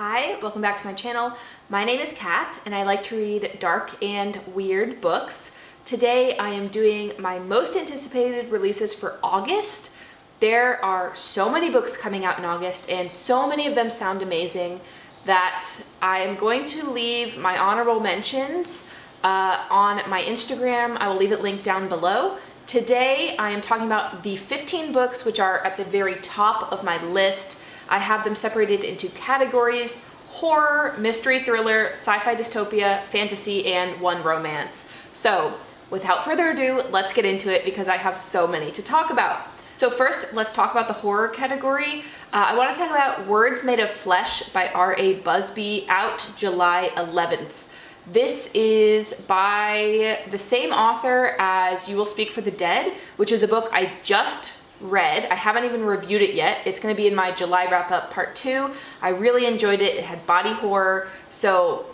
Hi, welcome back to my channel. My name is Kat and I like to read dark and weird books. Today I am doing my most anticipated releases for August. There are so many books coming out in August and so many of them sound amazing that I am going to leave my honorable mentions on my Instagram. I will leave it linked down below. Today I am talking about the 15 books which are at the very top of my list. I have them separated into categories: horror, mystery thriller, sci-fi dystopia, fantasy, and one romance. So without further ado, let's get into it because I have so many to talk about. So first, let's talk about the horror category. I want to talk about Words Made of Flesh by R.A. Busby, out July 11th. This is by the same author as You Will Speak for the Dead, which is a book I just read. I haven't even reviewed it yet. It's going to be in my July wrap-up part 2. I really enjoyed it. It had body horror, so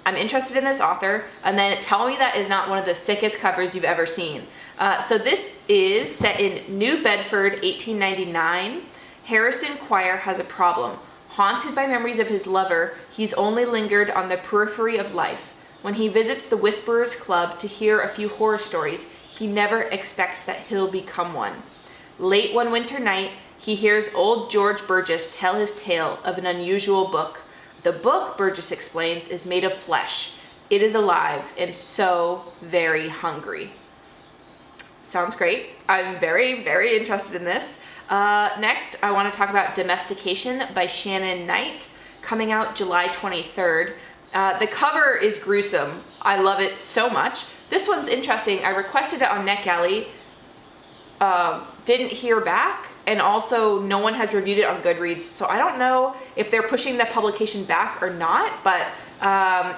I'm interested in this author. And then tell me that is not one of the sickest covers you've ever seen. So this is set in New Bedford, 1899. Harrison Quire has a problem. Haunted by memories of his lover, he's only lingered on the periphery of life. When he visits the Whisperers Club to hear a few horror stories, he never expects that he'll become one. Late one winter night, he hears old George Burgess tell his tale of an unusual book. The book, Burgess explains, is made of flesh. It is alive and so very hungry. Sounds great. I'm very, very interested in this. Next, I want to talk about Domestication by Shannon Knight, coming out July 23rd. The cover is gruesome. I love it so much. This one's interesting. I requested it on NetGalley. Didn't hear back, and also no one has reviewed it on Goodreads, so I don't know if they're pushing the publication back or not, but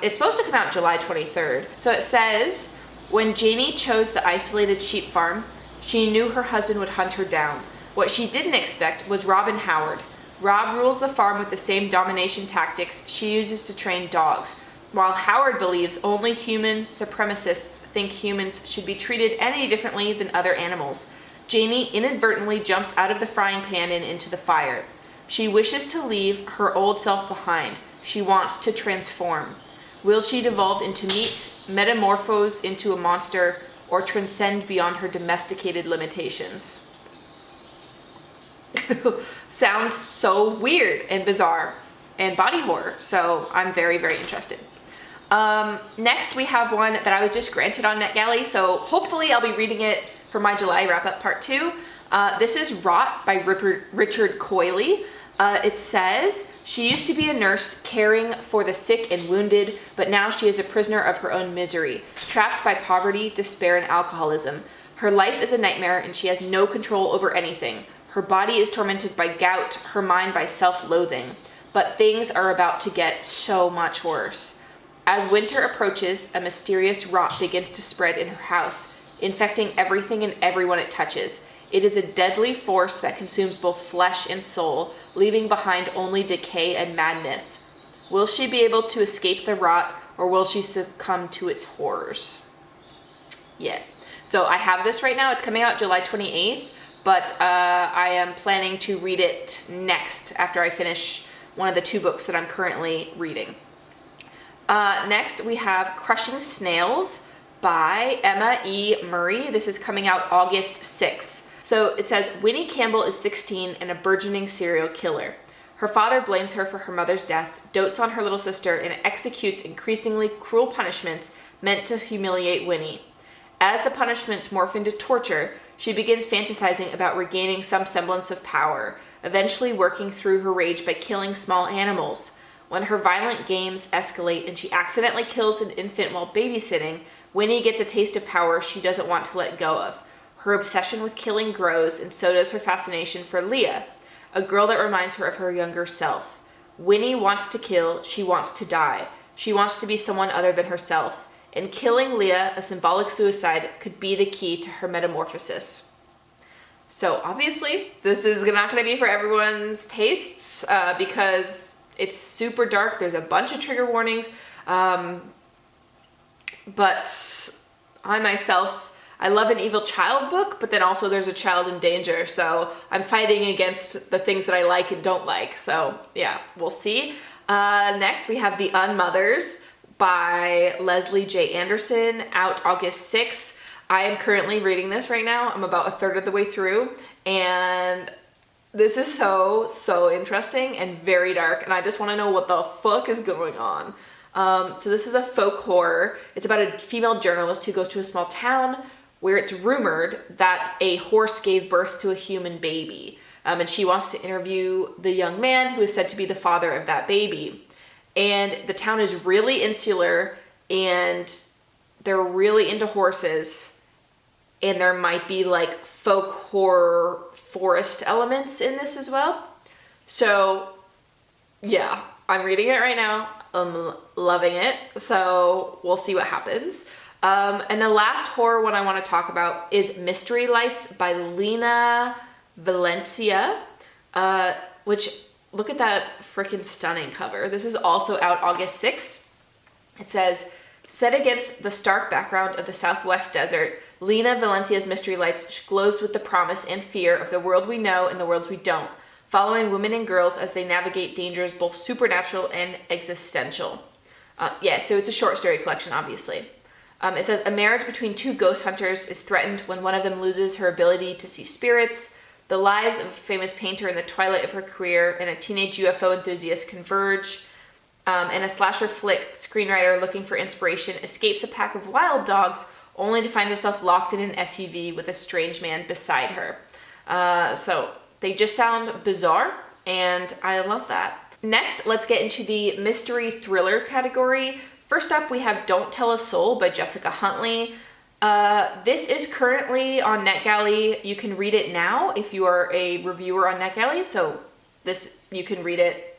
it's supposed to come out July 23rd. So it says, when Janie chose the isolated sheep farm, she knew her husband would hunt her down. What she didn't expect was Rob and Howard. Rob rules the farm with the same domination tactics she uses to train dogs, while Howard believes only human supremacists think humans should be treated any differently than other animals. Janie inadvertently jumps out of the frying pan and into the fire. She wishes to leave her old self behind. She wants to transform. Will she devolve into meat, metamorphose into a monster, or transcend beyond her domesticated limitations? Sounds so weird and bizarre and body horror, so I'm very, very interested. Next, we have one that I was just granted on NetGalley, so hopefully I'll be reading it for my July wrap-up part 2. This is Rot by Richard Coiley. It says, she used to be a nurse caring for the sick and wounded, but now she is a prisoner of her own misery, trapped by poverty, despair, and alcoholism. Her life is a nightmare and she has no control over anything. Her body is tormented by gout, her mind by self-loathing. But things are about to get so much worse. As winter approaches, a mysterious rot begins to spread in her house, infecting everything and everyone it touches. It is a deadly force that consumes both flesh and soul, leaving behind only decay and madness. Will she be able to escape the rot, or will she succumb to its horrors? Yeah. So I have this right now. It's coming out July 28th, but I am planning to read it next after I finish one of the 2 books that I'm currently reading. Next, we have Crushing Snails by Emma E. Murray. This is coming out August 6th. So it says, Winnie Campbell is 16 and a burgeoning serial killer. Her father blames her for her mother's death, dotes on her little sister, and executes increasingly cruel punishments meant to humiliate Winnie. As the punishments morph into torture, she begins fantasizing about regaining some semblance of power, eventually working through her rage by killing small animals. When her violent games escalate and she accidentally kills an infant while babysitting, Winnie gets a taste of power she doesn't want to let go of. Her obsession with killing grows, and so does her fascination for Leah, a girl that reminds her of her younger self. Winnie wants to kill, she wants to die. She wants to be someone other than herself. And killing Leah, a symbolic suicide, could be the key to her metamorphosis. So obviously, this is not going to be for everyone's tastes because it's super dark. There's a bunch of trigger warnings. But I myself, I love an evil child book, but then also there's a child in danger. So I'm fighting against the things that I like and don't like. So yeah, we'll see. Next, we have The Unmothers by Leslie J. Anderson, out August 6th. I am currently reading this right now. I'm about a third of the way through, and this is so interesting and very dark, and I just want to know what the fuck is going on. So this is a folk horror. It's about a female journalist who goes to a small town where it's rumored that a horse gave birth to a human baby. And she wants to interview the young man who is said to be the father of that baby. And the town is really insular, and they're really into horses, and there might be like folk horror forest elements in this as well. So yeah, I'm reading it right now. I'm loving it. So we'll see what happens. And the last horror one I want to talk about is Mystery Lights by Lena Valencia, which, look at that freaking stunning cover. This is also out August 6th. It says, set against the stark background of the Southwest desert, Lena Valencia's Mystery Lights glows with the promise and fear of the world we know and the worlds we don't, following women and girls as they navigate dangers both supernatural and existential. So it's a short story collection, obviously. It says, a marriage between two ghost hunters is threatened when one of them loses her ability to see spirits. The lives of a famous painter in the twilight of her career and a teenage UFO enthusiast converge. And a slasher flick screenwriter looking for inspiration escapes a pack of wild dogs only to find herself locked in an SUV with a strange man beside her. So they just sound bizarre, and I love that. Next, let's get into the mystery thriller category. First up, we have Don't Tell a Soul by Jessica Huntley. This is currently on NetGalley. You can read it now if you are a reviewer on NetGalley. So you can read it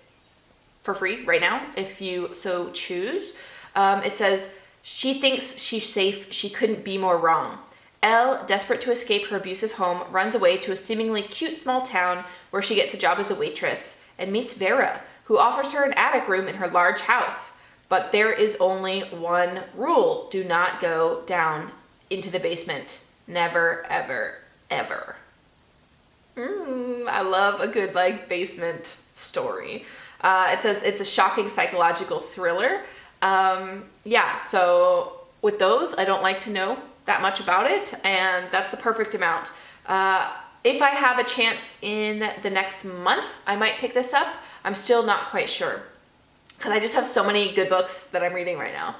for free right now if you so choose. It says, she thinks she's safe. She couldn't be more wrong. Elle, desperate to escape her abusive home, runs away to a seemingly cute small town where she gets a job as a waitress and meets Vera, who offers her an attic room in her large house. But there is only one rule. Do not go down into the basement. Never, ever, ever. I love a good basement story. It says it's a shocking psychological thriller. So with those, I don't like to know that much about it, and that's the perfect amount. If I have a chance in the next month, I might pick this up. I'm still not quite sure, because I just have so many good books that I'm reading right now.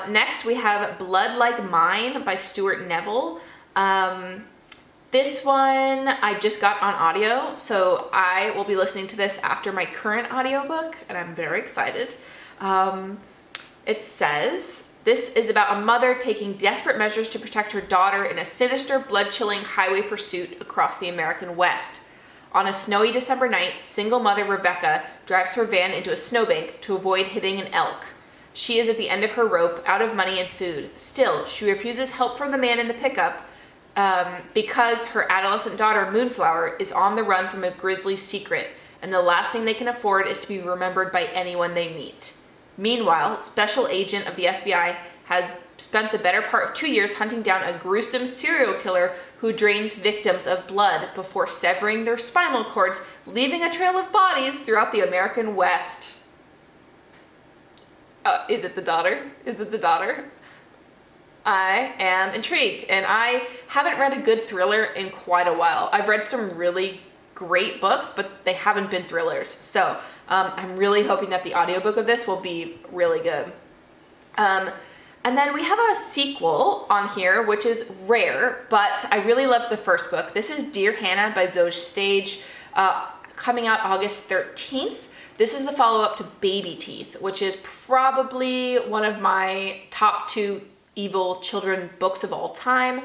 Next, we have Blood Like Mine by Stuart Neville. This one I just got on audio, so I will be listening to this after my current audiobook, and I'm very excited. It says, this is about a mother taking desperate measures to protect her daughter in a sinister, blood-chilling highway pursuit across the American West. On a snowy December night, single mother Rebecca drives her van into a snowbank to avoid hitting an elk. She is at the end of her rope, out of money and food. Still, she refuses help from the man in the pickup because her adolescent daughter, Moonflower, is on the run from a grisly secret, and the last thing they can afford is to be remembered by anyone they meet. Meanwhile, Special Agent of the FBI has spent the better part of 2 years hunting down a gruesome serial killer who drains victims of blood before severing their spinal cords, leaving a trail of bodies throughout the American West. Is it the daughter? Is it the daughter? I am intrigued, and I haven't read a good thriller in quite a while. I've read some really great books, but they haven't been thrillers. So I'm really hoping that the audiobook of this will be really good. And then we have a sequel on here, which is rare, but I really loved the first book. This is Dear Hanna by Zoje Stage, coming out August 13th. This is the follow-up to Baby Teeth, which is probably one of my top 2 evil children books of all time.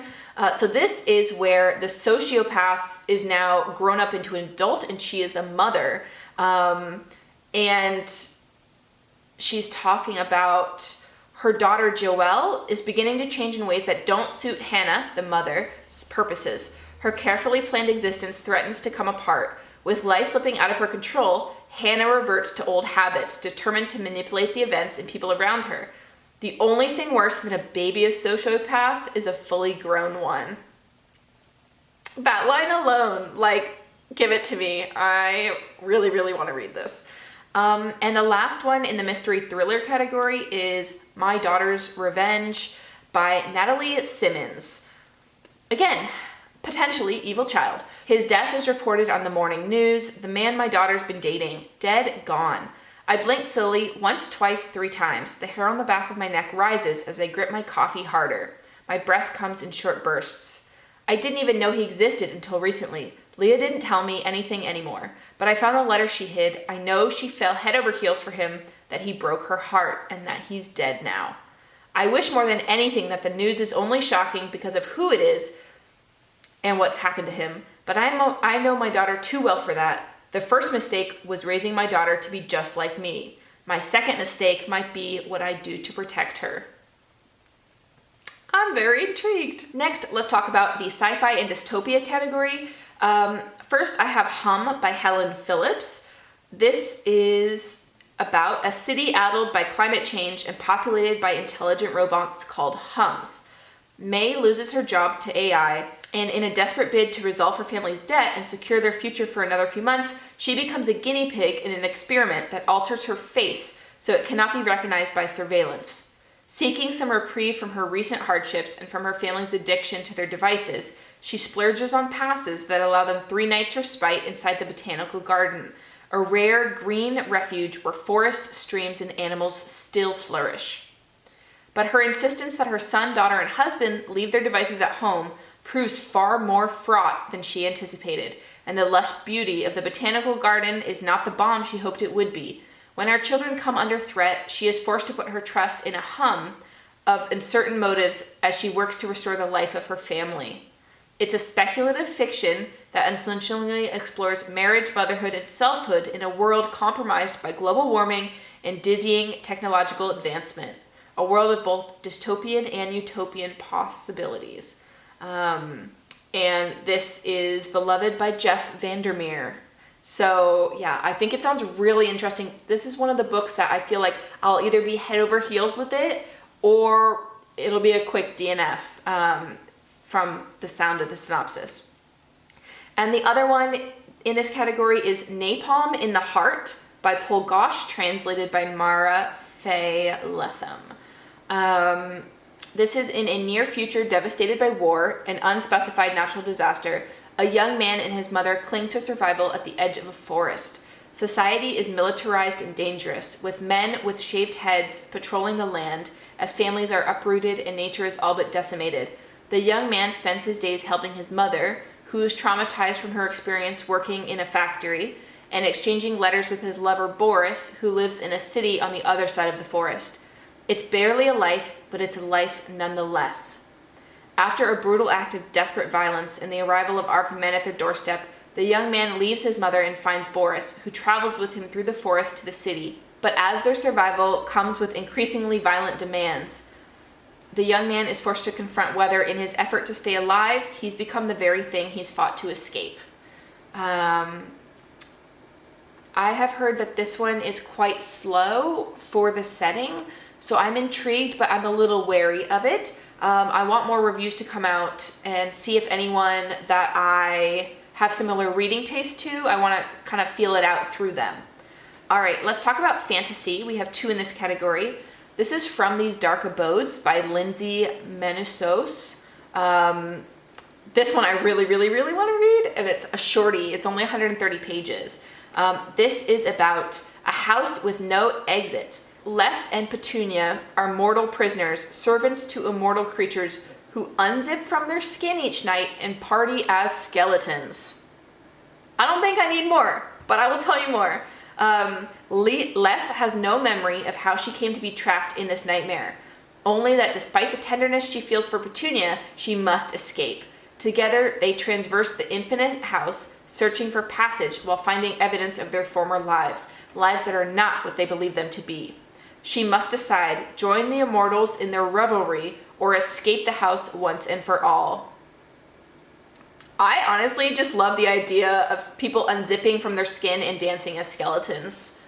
So this is where the sociopath is now grown up into an adult, and she is a mother. And she's talking about her daughter Joelle is beginning to change in ways that don't suit Hanna, the mother's purposes. Her carefully planned existence threatens to come apart. With life slipping out of her control, Hanna reverts to old habits, determined to manipulate the events and people around her. The only thing worse than a baby sociopath is a fully grown one. That line alone, give it to me. I really, really want to read this. And the last one in the mystery thriller category is My Daughter's Revenge by Natali Simmonds. Again, potentially evil child. His death is reported on the morning news. The man my daughter's been dating, dead, gone. I blinked slowly, once, twice, 3 times. The hair on the back of my neck rises as I grip my coffee harder. My breath comes in short bursts. I didn't even know he existed until recently. Leah didn't tell me anything anymore, but I found the letter she hid. I know she fell head over heels for him, that he broke her heart, and that he's dead now. I wish more than anything that the news is only shocking because of who it is and what's happened to him, but I know my daughter too well for that. The first mistake was raising my daughter to be just like me. My second mistake might be what I do to protect her. I'm very intrigued. Next, let's talk about the sci-fi and dystopia category. First, I have Hum by Helen Phillips. This is about a city addled by climate change and populated by intelligent robots called Hums. May loses her job to AI, and in a desperate bid to resolve her family's debt and secure their future for another few months, she becomes a guinea pig in an experiment that alters her face so it cannot be recognized by surveillance. Seeking some reprieve from her recent hardships and from her family's addiction to their devices, she splurges on passes that allow them 3 nights respite inside the botanical garden, a rare green refuge where forest, streams, and animals still flourish. But her insistence that her son, daughter, and husband leave their devices at home proves far more fraught than she anticipated, and the lush beauty of the botanical garden is not the balm she hoped it would be. When our children come under threat, she is forced to put her trust in a Hum of uncertain motives as she works to restore the life of her family. It's a speculative fiction that unflinchingly explores marriage, motherhood, and selfhood in a world compromised by global warming and dizzying technological advancement. A world of both dystopian and utopian possibilities. And this is beloved by Jeff Vandermeer. So yeah, I think it sounds really interesting. This is one of the books that I feel like I'll either be head over heels with it or it'll be a quick DNF from the sound of the synopsis. And the other one in this category is Napalm in the Heart by Guasch, translated by Mara Faye Letham. This is in a near future devastated by war, an unspecified natural disaster. A young man and his mother cling to survival at the edge of a forest. Society is militarized and dangerous, with men with shaved heads patrolling the land as families are uprooted and nature is all but decimated. The young man spends his days helping his mother, who is traumatized from her experience working in a factory, and exchanging letters with his lover Boris, who lives in a city on the other side of the forest. It's barely a life, but it's a life nonetheless. After a brutal act of desperate violence and the arrival of armed men at their doorstep, the young man leaves his mother and finds Boris, who travels with him through the forest to the city. But as their survival comes with increasingly violent demands, the young man is forced to confront whether, in his effort to stay alive, he's become the very thing he's fought to escape. I have heard that this one is quite slow for the setting, so I'm intrigued, but I'm a little wary of it. I want more reviews to come out and see if anyone that I have similar reading taste to, I want to kind of feel it out through them. All right, let's talk about fantasy. We have 2 in this category. This is From These Dark Abodes by Lindsay Menusos. This one I really want to read, and it's a shorty. It's only 130 pages. This is about a house with no exit. Leth and Petunia are mortal prisoners, servants to immortal creatures who unzip from their skin each night and party as skeletons. I don't think I need more, but I will tell you more. Leth has no memory of how she came to be trapped in this nightmare, only that despite the tenderness she feels for Petunia, she must escape. Together, they traverse the infinite house, searching for passage while finding evidence of their former lives that are not what they believe them to be. She must decide, join the immortals in their revelry or escape the house once and for all. I honestly just love the idea of people unzipping from their skin and dancing as skeletons.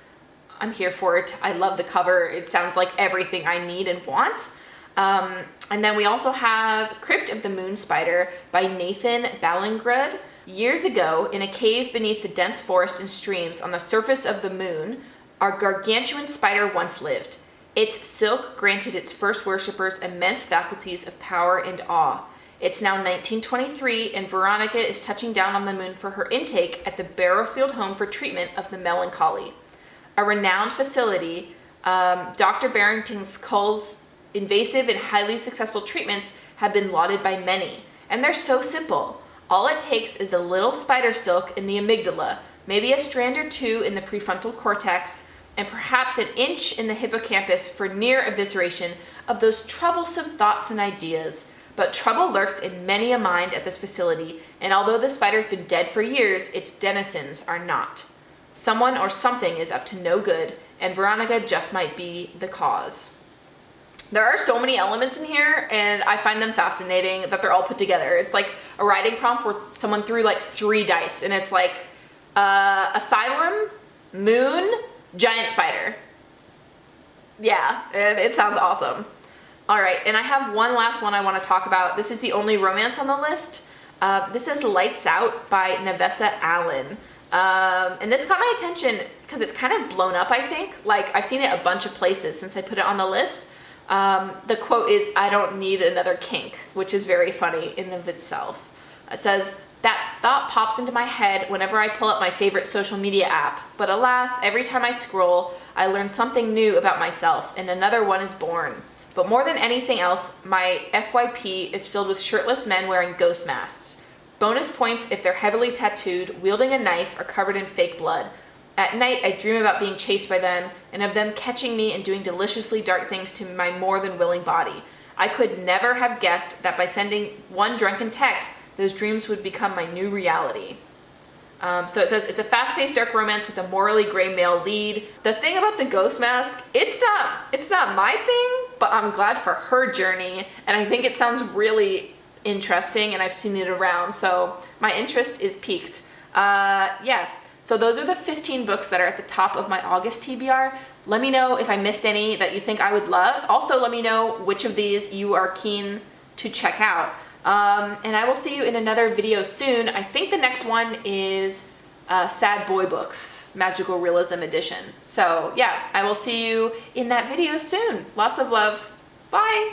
I'm here for it. I love the cover. It sounds like everything I need and want. And then we also have Crypt of the Moon Spider by Nathan Ballingrud. Years ago, in a cave beneath the dense forest and streams on the surface of the moon, our gargantuan spider once lived. Its silk granted its first worshippers immense faculties of power and awe. It's now 1923, and Veronica is touching down on the moon for her intake at the Barrowfield Home for Treatment of the Melancholy. A renowned facility, Dr. Barrington Cull's invasive and highly successful treatments have been lauded by many, and they're so simple. All it takes is a little spider silk in the amygdala, maybe a strand or two in the prefrontal cortex, and perhaps an inch in the hippocampus for near evisceration of those troublesome thoughts and ideas. But trouble lurks in many a mind at this facility, and although the spider's been dead for years, its denizens are not. Someone or something is up to no good, and Veronica just might be the cause. There are so many elements in here, and I find them fascinating that they're all put together. It's like a writing prompt where someone threw like 3 dice, and it's like asylum, moon, giant spider. Yeah, and it sounds awesome. All right, and I have one last one I want to talk about. This is the only romance on the list. This is Lights Out by Nevessa Allen. And this caught my attention because it's kind of blown up, I think. Like, I've seen it a bunch of places since I put it on the list. The quote is, "I don't need another kink," which is very funny in of itself. It says, "That thought pops into my head whenever I pull up my favorite social media app. But alas, every time I scroll, I learn something new about myself, and another one is born. But more than anything else, my FYP is filled with shirtless men wearing ghost masks. Bonus points if they're heavily tattooed, wielding a knife, or covered in fake blood. At night, I dream about being chased by them, and of them catching me and doing deliciously dark things to my more than willing body. I could never have guessed that by sending one drunken text, those dreams would become my new reality." So it says, it's a fast-paced dark romance with a morally gray male lead. The thing about the ghost mask, it's not my thing, but I'm glad for her journey, and I think it sounds really interesting, and I've seen it around, so my interest is piqued. Yeah, so those are the 15 books that are at the top of my August TBR. Let me know if I missed any that you think I would love. Also, let me know which of these you are keen to check out. And I will see you in another video soon. I think the next one is Sad Boy Books, Magical Realism Edition. So yeah, I will see you in that video soon. Lots of love. Bye.